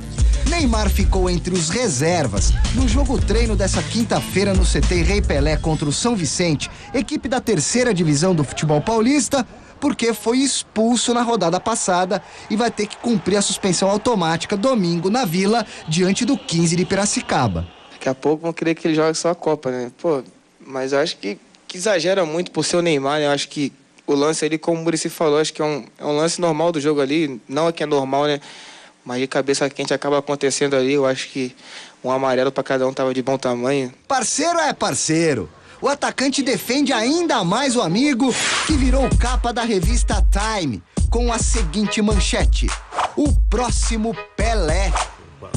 Speaker 10: Neymar ficou entre os reservas no jogo treino dessa quinta-feira no CT Rei Pelé contra o São Vicente, equipe da 3ª divisão do futebol paulista, porque foi expulso na rodada passada e vai ter que cumprir a suspensão automática domingo na Vila, diante do 15 de Piracicaba.
Speaker 11: Daqui a pouco vão querer que ele jogue só a Copa, né? Pô, mas eu acho que exagera muito por ser o Neymar, né? Eu acho que o lance ali, como o Muricy falou, acho que é um lance normal do jogo ali, não é que é normal, né? Mas de cabeça quente acaba acontecendo ali, eu acho que um amarelo para cada um tava de bom tamanho.
Speaker 10: Parceiro é parceiro. O atacante defende ainda mais o amigo, que virou capa da revista Time, com a seguinte manchete: o próximo Pelé.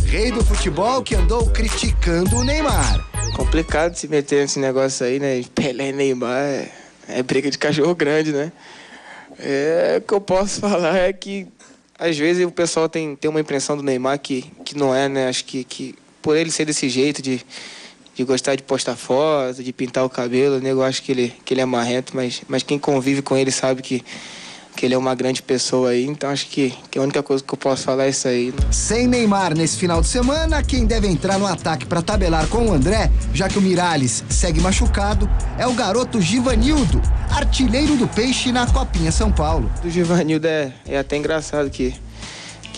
Speaker 10: Rei do futebol que andou criticando o Neymar.
Speaker 11: Complicado se meter nesse negócio aí, né? Pelé e Neymar é briga de cachorro grande, né? O que eu posso falar é que às vezes o pessoal tem uma impressão do Neymar que não é, né? Acho que por ele ser desse jeito de gostar de postar foto, de pintar o cabelo, né? Eu acho que ele é marrento, mas quem convive com ele sabe que ele é uma grande pessoa aí, então acho que a única coisa que eu posso falar é isso aí.
Speaker 10: Sem Neymar nesse final de semana, quem deve entrar no ataque para tabelar com o André, já que o Miralles segue machucado, é o garoto Givanildo, artilheiro do Peixe na Copinha São Paulo.
Speaker 11: O Givanildo é até engraçado, que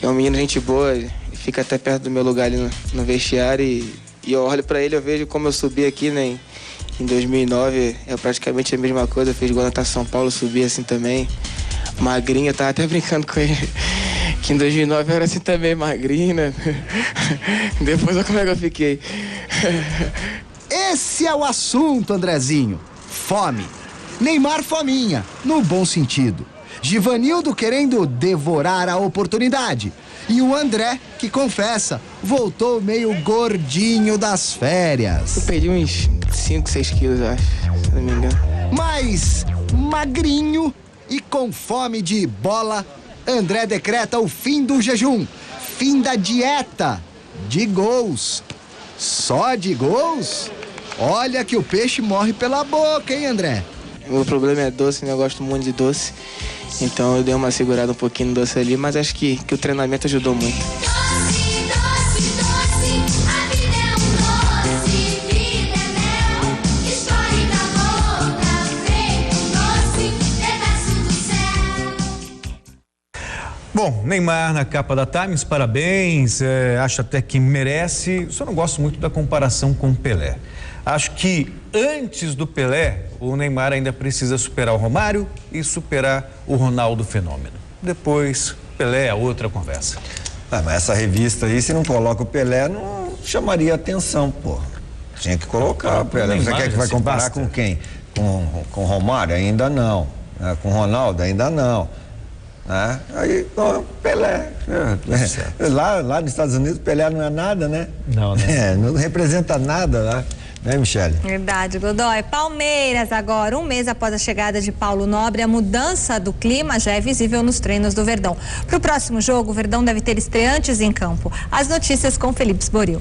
Speaker 11: é um menino gente boa, ele fica até perto do meu lugar ali no vestiário e eu olho para ele, eu vejo como eu subi aqui, né, que em 2009 é praticamente a mesma coisa, fez gol na Taça São Paulo, subi assim também. Magrinho, eu tava até brincando com ele, que em 2009 eu era assim também, magrinho, né? Depois olha como é que eu fiquei.
Speaker 10: Esse é o assunto, Andrezinho. Fome. Neymar fominha, no bom sentido. Givanildo querendo devorar a oportunidade. E o André, que confessa, voltou meio gordinho das férias.
Speaker 11: Eu perdi uns 5, 6 quilos, acho, se não me engano.
Speaker 10: Mas magrinho e com fome de bola, André decreta o fim do jejum, fim da dieta, de gols. Só de gols? Olha que o peixe morre pela boca, hein, André?
Speaker 11: O meu problema é doce, né? Eu gosto muito de doce. Então eu dei uma segurada um pouquinho no doce ali, mas acho que o treinamento ajudou muito.
Speaker 4: Bom, Neymar na capa da Times, parabéns, acho até que merece. Só não gosto muito da comparação com o Pelé. Acho que antes do Pelé, o Neymar ainda precisa superar o Romário e superar o Ronaldo Fenômeno. Depois, Pelé é outra conversa.
Speaker 3: Mas essa revista aí, se não coloca o Pelé, não chamaria atenção, pô. Tinha que colocar o Pelé. Você quer que vai comparar com quem? Com o Romário? Ainda não. Com o Ronaldo? Ainda não. Aí, Pelé. Lá nos Estados Unidos, Pelé não é nada, né?
Speaker 4: Não, né?
Speaker 3: Não representa nada lá. Né, Michele?
Speaker 1: Verdade, Godoy. Palmeiras agora, um mês após a chegada de Paulo Nobre, a mudança do clima já é visível nos treinos do Verdão. Para o próximo jogo, o Verdão deve ter estreantes em campo. As notícias com Felipe Sboril.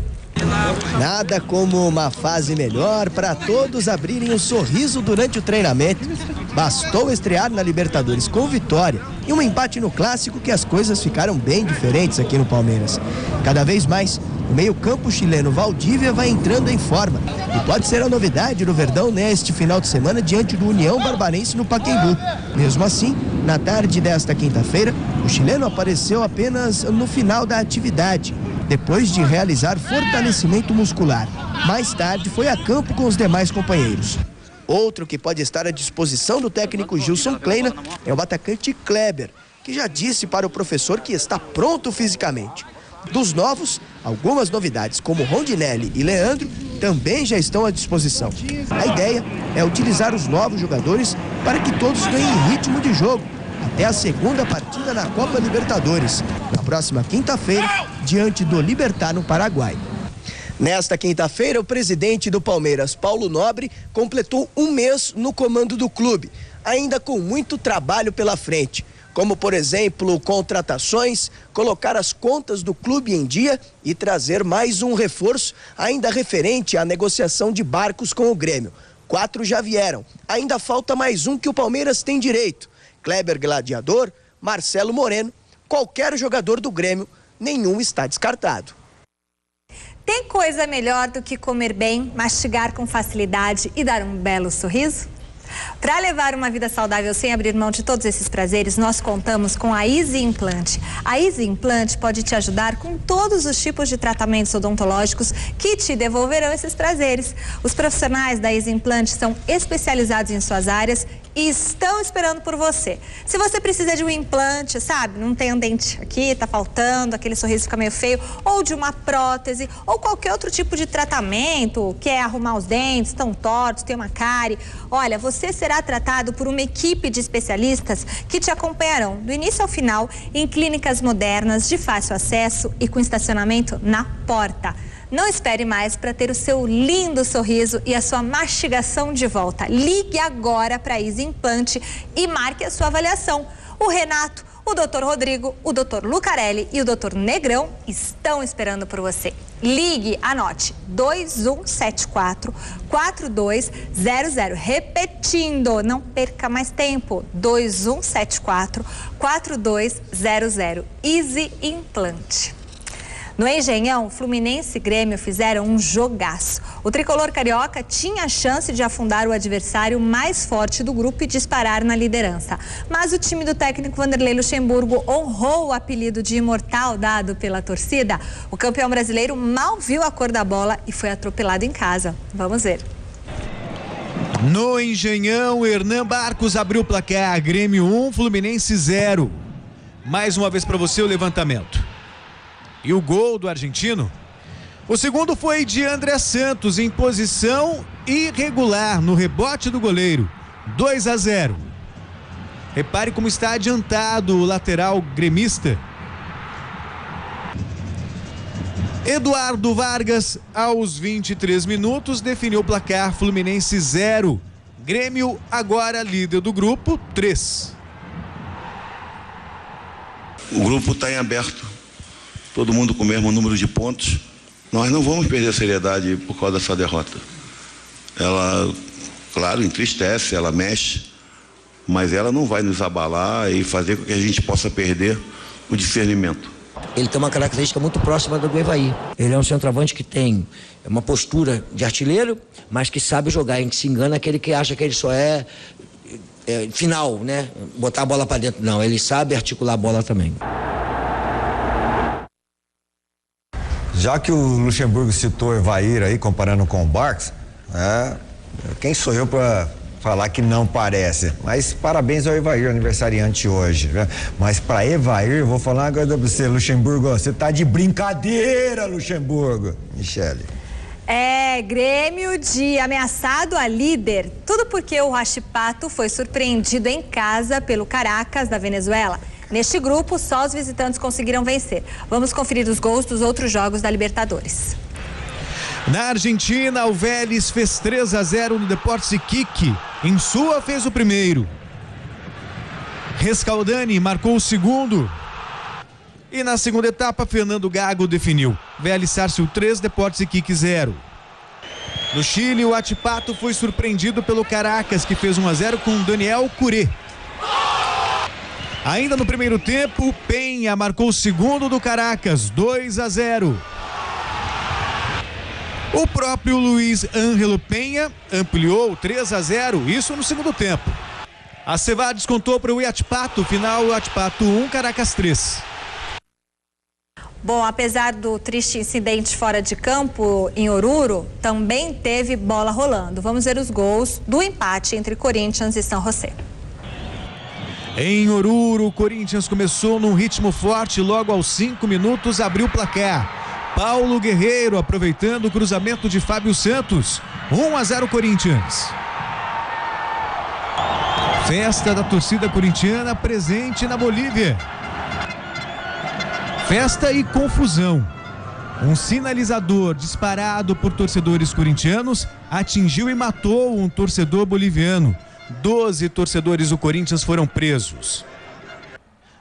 Speaker 6: Nada como uma fase melhor para todos abrirem um sorriso durante o treinamento. Bastou estrear na Libertadores com vitória e um empate no Clássico que as coisas ficaram bem diferentes aqui no Palmeiras. Cada vez mais, o meio-campo chileno Valdívia vai entrando em forma e pode ser a novidade do Verdão neste final de semana diante do União Barbarense no Pacaembu. Mesmo assim, na tarde desta quinta-feira, o chileno apareceu apenas no final da atividade, depois de realizar fortalecimento muscular. Mais tarde foi a campo com os demais companheiros. Outro que pode estar à disposição do técnico Gilson Kleina é o atacante Kleber, que já disse para o professor que está pronto fisicamente. Dos novos, algumas novidades como Rondinelli e Leandro também já estão à disposição. A ideia é utilizar os novos jogadores para que todos ganhem ritmo de jogo até a segunda partida na Copa Libertadores, na próxima quinta-feira, diante do Libertad no Paraguai. Nesta quinta-feira, o presidente do Palmeiras, Paulo Nobre, completou um mês no comando do clube, ainda com muito trabalho pela frente, como, por exemplo, contratações, colocar as contas do clube em dia e trazer mais um reforço, ainda referente à negociação de barcos com o Grêmio. 4 já vieram, ainda falta mais um que o Palmeiras tem direito. Kleber Gladiador, Marcelo Moreno, qualquer jogador do Grêmio, nenhum está descartado.
Speaker 1: Tem coisa melhor do que comer bem, mastigar com facilidade e dar um belo sorriso? Para levar uma vida saudável sem abrir mão de todos esses prazeres, nós contamos com a Easy Implant. A Easy Implant pode te ajudar com todos os tipos de tratamentos odontológicos que te devolverão esses prazeres. Os profissionais da Easy Implant são especializados em suas áreas e estão esperando por você. Se você precisa de um implante, sabe, não tem um dente aqui, tá faltando, aquele sorriso fica meio feio, ou de uma prótese, ou qualquer outro tipo de tratamento, quer arrumar os dentes, estão tortos, tem uma cárie, olha, você será tratado por uma equipe de especialistas que te acompanharão do início ao final em clínicas modernas, de fácil acesso e com estacionamento na porta. Não espere mais para ter o seu lindo sorriso e a sua mastigação de volta. Ligue agora para a Easy Implant e marque a sua avaliação. O Renato, o Dr. Rodrigo, o Dr. Lucarelli e o Dr. Negrão estão esperando por você. Ligue, anote, 2174-4200. Repetindo, não perca mais tempo, 2174-4200. Easy Implant. No Engenhão, Fluminense e Grêmio fizeram um jogaço. O tricolor carioca tinha a chance de afundar o adversário mais forte do grupo e disparar na liderança. Mas o time do técnico Vanderlei Luxemburgo honrou o apelido de imortal dado pela torcida. O campeão brasileiro mal viu a cor da bola e foi atropelado em casa. Vamos ver.
Speaker 4: No Engenhão, Hernan Barcos abriu o placar. Grêmio 1, Fluminense 0. Mais uma vez para você o levantamento. E o gol do argentino? O segundo foi de André Santos em posição irregular no rebote do goleiro. 2-0. Repare como está adiantado o lateral gremista. Eduardo Vargas, aos 23 minutos, definiu o placar. Fluminense 0. Grêmio agora líder do grupo 3.
Speaker 12: O grupo está em aberto. Todo mundo com o mesmo número de pontos. Nós não vamos perder a seriedade por causa dessa derrota. Ela, claro, entristece, ela mexe, mas ela não vai nos abalar e fazer com que a gente possa perder o discernimento.
Speaker 15: Ele tem uma característica muito próxima do Evaí. Ele é um centroavante que tem uma postura de artilheiro, mas que sabe jogar. Em que se engana aquele que acha que ele só é final, né? Botar a bola para dentro. Não, ele sabe articular a bola também.
Speaker 3: Já que o Luxemburgo citou o Evair aí, comparando com o Barcos, quem sou eu para falar que não parece? Mas parabéns ao Evair, aniversariante hoje, né? Mas para Evair, eu vou falar uma coisa pra você, Luxemburgo, você tá de brincadeira, Luxemburgo. Michele.
Speaker 1: Grêmio de ameaçado a líder. Tudo porque o Huachipato foi surpreendido em casa pelo Caracas da Venezuela. Neste grupo, só os visitantes conseguiram vencer. Vamos conferir os gols dos outros jogos da Libertadores.
Speaker 4: Na Argentina, o Vélez fez 3-0 no Deportes Iquique. Insúa fez o primeiro. Rescaldani marcou o segundo. E na segunda etapa, Fernando Gago definiu. Vélez Sarsfield 3, Deportes Iquique 0. No Chile, o Huachipato foi surpreendido pelo Caracas, que fez 1-0 com Daniel Curé. Ainda no primeiro tempo, Penha marcou o segundo do Caracas, 2-0. O próprio Luiz Ângelo Penha ampliou 3-0, isso no segundo tempo. A Cevada descontou para o Huachipato, final Huachipato 1, Caracas 3.
Speaker 1: Bom, apesar do triste incidente fora de campo em Oruro, também teve bola rolando. Vamos ver os gols do empate entre Corinthians e São José.
Speaker 4: Em Oruro, o Corinthians começou num ritmo forte, logo aos 5 minutos abriu o placar. Paulo Guerreiro aproveitando o cruzamento de Fábio Santos. 1-0 Corinthians. Festa da torcida corintiana presente na Bolívia. Festa e confusão. Um sinalizador disparado por torcedores corintianos atingiu e matou um torcedor boliviano. 12 torcedores do Corinthians foram presos.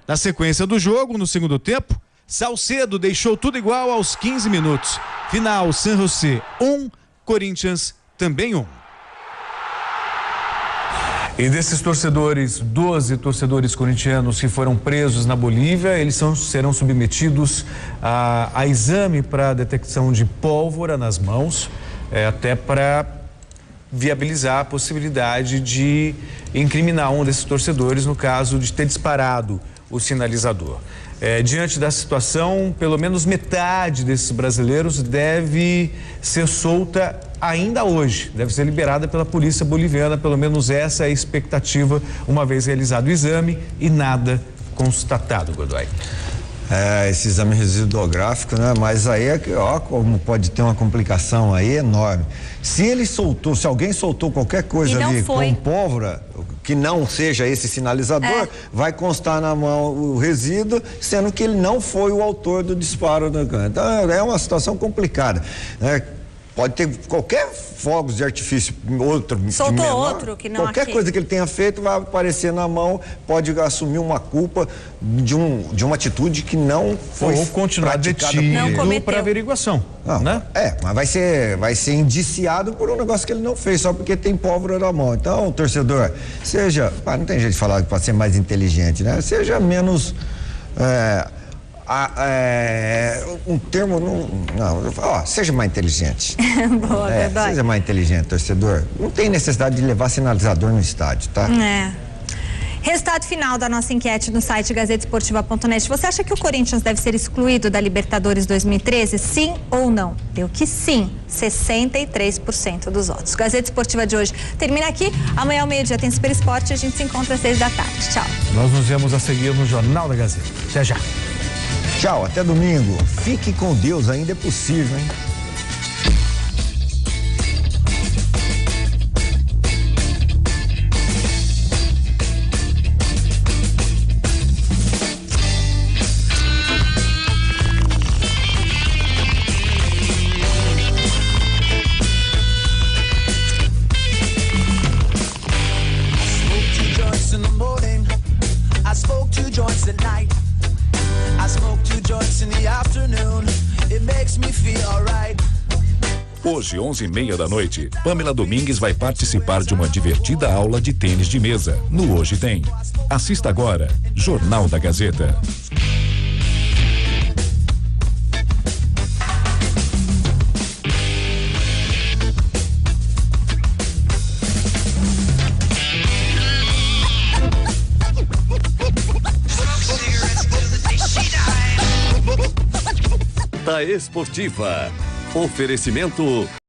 Speaker 4: Na sequência do jogo, no segundo tempo, Salcedo deixou tudo igual aos 15 minutos. Final, San José 1, Corinthians também 1. E desses torcedores, 12 torcedores corintianos que foram presos na Bolívia, eles serão submetidos a exame para detecção de pólvora nas mãos, até para viabilizar a possibilidade de incriminar um desses torcedores no caso de ter disparado o sinalizador. Diante da situação, pelo menos metade desses brasileiros deve ser solta ainda hoje, deve ser liberada pela polícia boliviana, pelo menos essa é a expectativa, uma vez realizado o exame e nada constatado, Godoy.
Speaker 3: Esse exame residuográfico, né? Mas aí como pode ter uma complicação aí enorme. Se alguém soltou qualquer coisa ali com pólvora, que não seja esse sinalizador, vai constar na mão o resíduo, sendo que ele não foi o autor do disparo. Então é uma situação complicada, né? Pode ter qualquer fogos de artifício,
Speaker 1: soltou outro que não
Speaker 3: qualquer coisa que ele tenha feito vai aparecer na mão, pode assumir uma culpa de uma atitude que não foi
Speaker 4: ou continuar detido para averiguação, né?
Speaker 3: Mas vai ser indiciado por um negócio que ele não fez só porque tem pólvora na mão. Então, torcedor, não tem jeito de falar para ser mais inteligente, né? Seja menos um termo seja mais inteligente.
Speaker 1: Boa,
Speaker 3: seja mais inteligente, torcedor. Não tem necessidade de levar sinalizador no estádio, tá?
Speaker 1: Resultado final da nossa enquete no site gazetesportiva.net. Você acha que o Corinthians deve ser excluído da Libertadores 2013? Sim ou não? Deu que sim. 63% dos votos. Gazeta Esportiva de hoje termina aqui. Amanhã ao meio-dia tem Super Esporte. A gente se encontra às 6 da tarde. Tchau.
Speaker 4: Nós nos vemos a seguir no Jornal da Gazeta. Até já.
Speaker 3: Tchau, até domingo. Fique com Deus, ainda é possível, hein?
Speaker 8: Hoje, 11h30 da noite, Pamela Domingues vai participar de uma divertida aula de tênis de mesa. No Hoje Tem. Assista agora, Jornal da Gazeta.
Speaker 13: Da Esportiva. Oferecimento